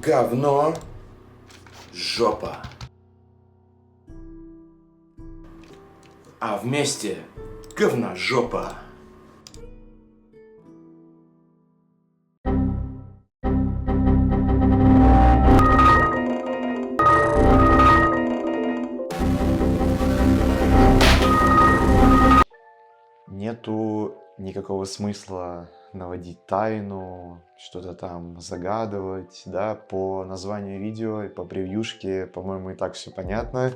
говно, жопа. А вместе говна жопа. Нету никакого смысла наводить тайну, что-то там загадывать, да, по названию видео и по превьюшке, по-моему, и так все понятно.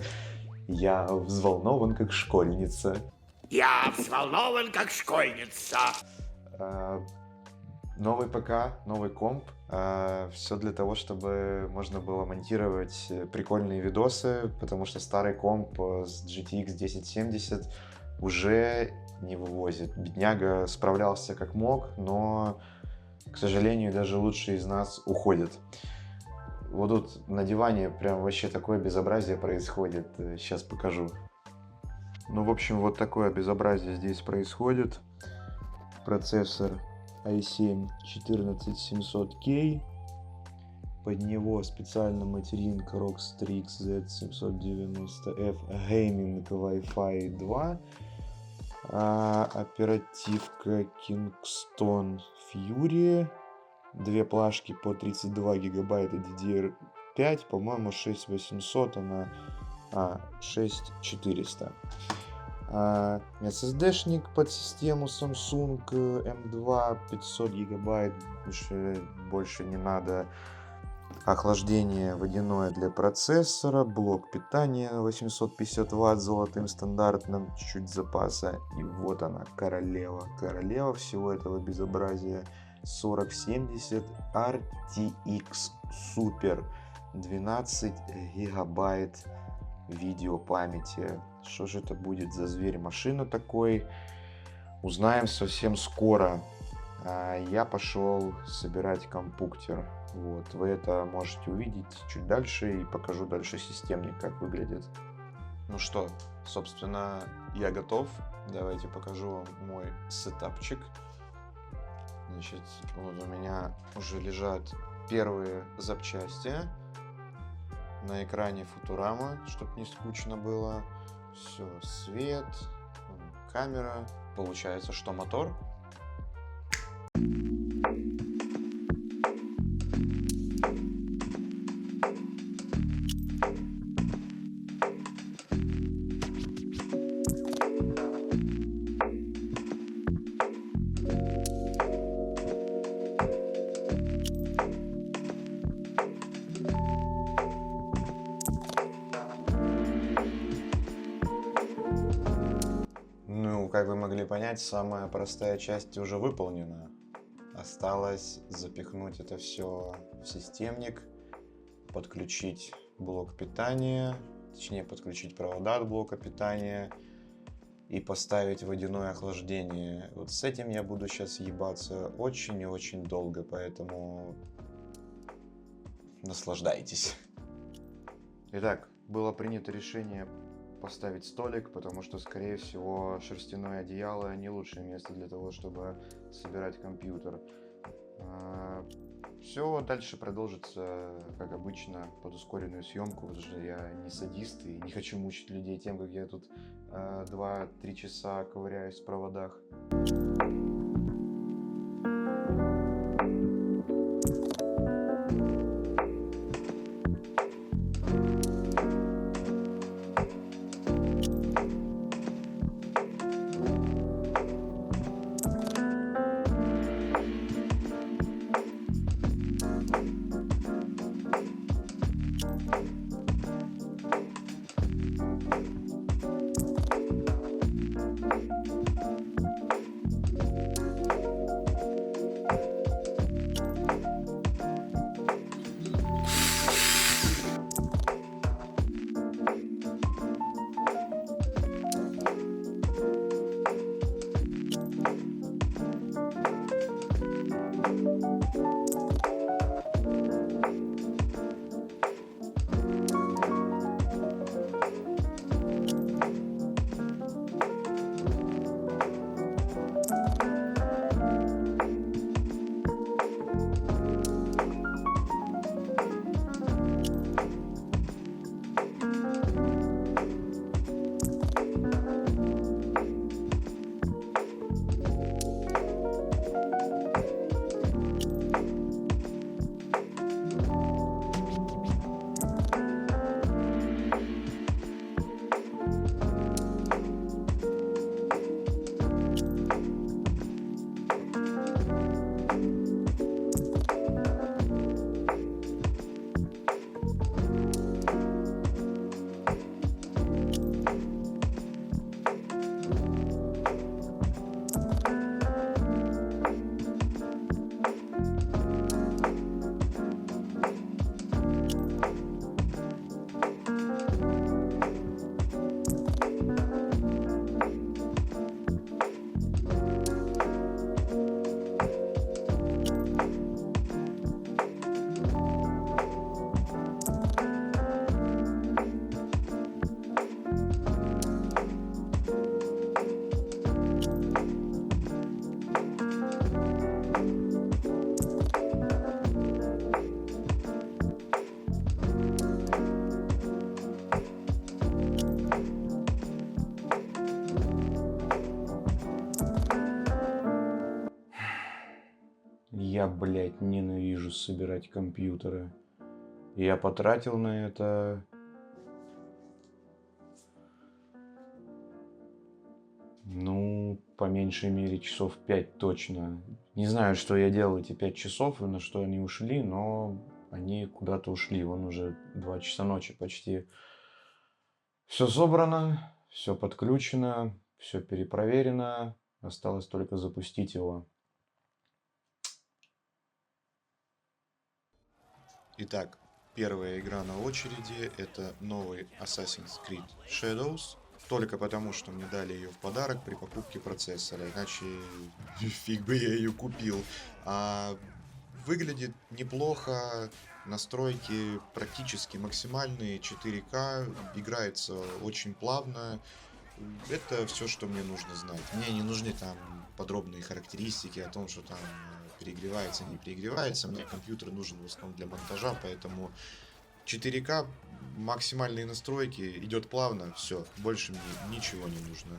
Я взволнован, как школьница. Я взволнован, как школьница. Новый ПК, новый комп, все для того, чтобы можно было монтировать прикольные видосы, потому что старый комп с GTX 1070 уже не вывозит. Бедняга справлялся как мог, но, к сожалению, даже лучшие из нас уходят. Вот тут на диване прям вообще такое безобразие происходит. Сейчас покажу. Ну, в общем, вот такое безобразие здесь происходит. Процессор i7-14700K. Под него специально материнка ROG Strix Z790F Gaming Wi-Fi 2. Оперативка Kingston Fury. Две плашки по 32 гигабайта DDR5. По-моему, 6800 она... 6400. SSD-шник под систему Samsung M2 500 гигабайт, больше не надо. Охлаждение водяное для процессора, блок питания 850 Вт с золотым стандартным, чуть-чуть запаса. И вот она, королева всего этого безобразия. 4070 RTX Super, 12 гигабайт видеопамяти. Что же это будет за зверь-машина такой? Узнаем совсем скоро. Я пошел собирать компьютер. Вот, вы это можете увидеть чуть дальше и покажу дальше системник, как выглядит. Ну что, собственно, я готов. Давайте покажу вам мой сетапчик. Значит, вот у меня уже лежат первые запчасти. На экране Футурама, чтобы не скучно было. Все, свет, камера. Получается, что мотор. Как вы могли понять, самая простая часть уже выполнена. Осталось запихнуть это все в системник, подключить блок питания, точнее подключить провода от блока питания и поставить водяное охлаждение. Вот с этим я буду сейчас ебаться очень и очень долго, поэтому наслаждайтесь. Итак, было принято решение поставить столик, потому что, скорее всего, шерстяное одеяло не лучшее место для того, чтобы собирать компьютер. Все дальше продолжится, как обычно, под ускоренную съемку, потому что я не садист и не хочу мучить людей тем, как я тут 2-3 часа ковыряюсь в проводах. Я, блядь, ненавижу собирать компьютеры. Я потратил на это... Ну, по меньшей мере, часов 5 точно. Не знаю, что я делал эти 5 часов и на что они ушли, но они куда-то ушли. Вон уже 2 часа ночи почти. Все собрано, все подключено, все перепроверено. Осталось только запустить его. Итак, первая игра на очереди — это новый Assassin's Creed Shadows. Только потому, что мне дали ее в подарок при покупке процессора. Иначе фиг бы я ее купил. Выглядит неплохо. Настройки практически максимальные. 4К. Играется очень плавно. Это все, что мне нужно знать. Мне не нужны там подробные характеристики о том, что там перегревается, не перегревается. Мне компьютер нужен в основном для монтажа, поэтому 4К, максимальные настройки, идет плавно, все, больше мне ничего не нужно.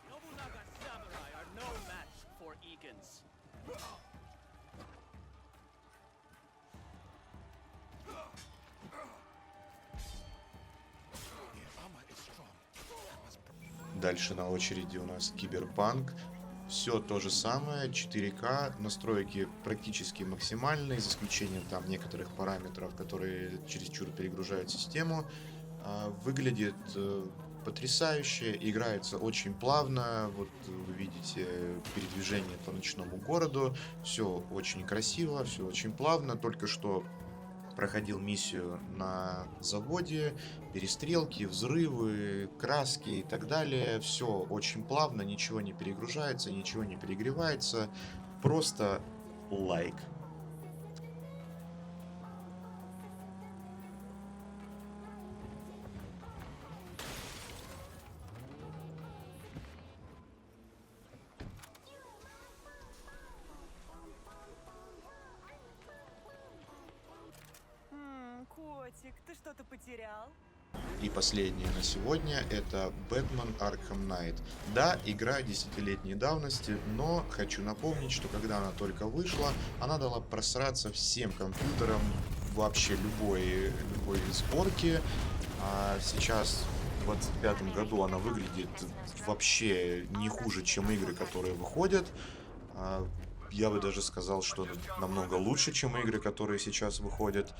Nobunaga samurai are no match for Egan's. Дальше на очереди у нас Киберпанк. Все то же самое, 4К, настройки практически максимальные, за исключением там некоторых параметров, которые чересчур перегружают систему. Выглядит потрясающе, играется очень плавно. Вот вы видите передвижение по ночному городу. Все очень красиво, все очень плавно. Только что проходил миссию на заводе, перестрелки, взрывы, краски и так далее. Все очень плавно, ничего не перегружается, ничего не перегревается. Просто лайк. Котик, ты что-то потерял? И последнее на сегодня — это Batman Arkham Knight. Да, игра 10-летней давности, но хочу напомнить, что когда она только вышла, она дала просраться всем компьютерам вообще любой сборки. А сейчас, в 2025 году, она выглядит вообще не хуже, чем игры, которые выходят. Я бы даже сказал, что намного лучше, чем игры, которые сейчас выходят.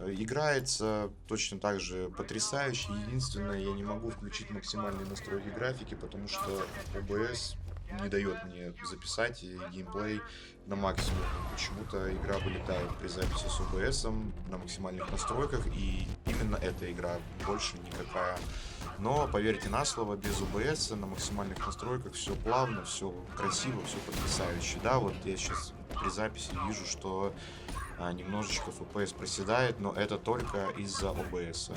Играется точно так же потрясающе. Единственное, я не могу включить максимальные настройки графики, потому что OBS не дает мне записать геймплей на максимум. Почему-то игра вылетает при записи с OBS на максимальных настройках, и именно эта игра, больше никакая. Но поверьте на слово, без OBS на максимальных настройках все плавно, все красиво, все потрясающе. Да, вот я сейчас при записи вижу, что немножечко FPS проседает, но это только из-за OBS.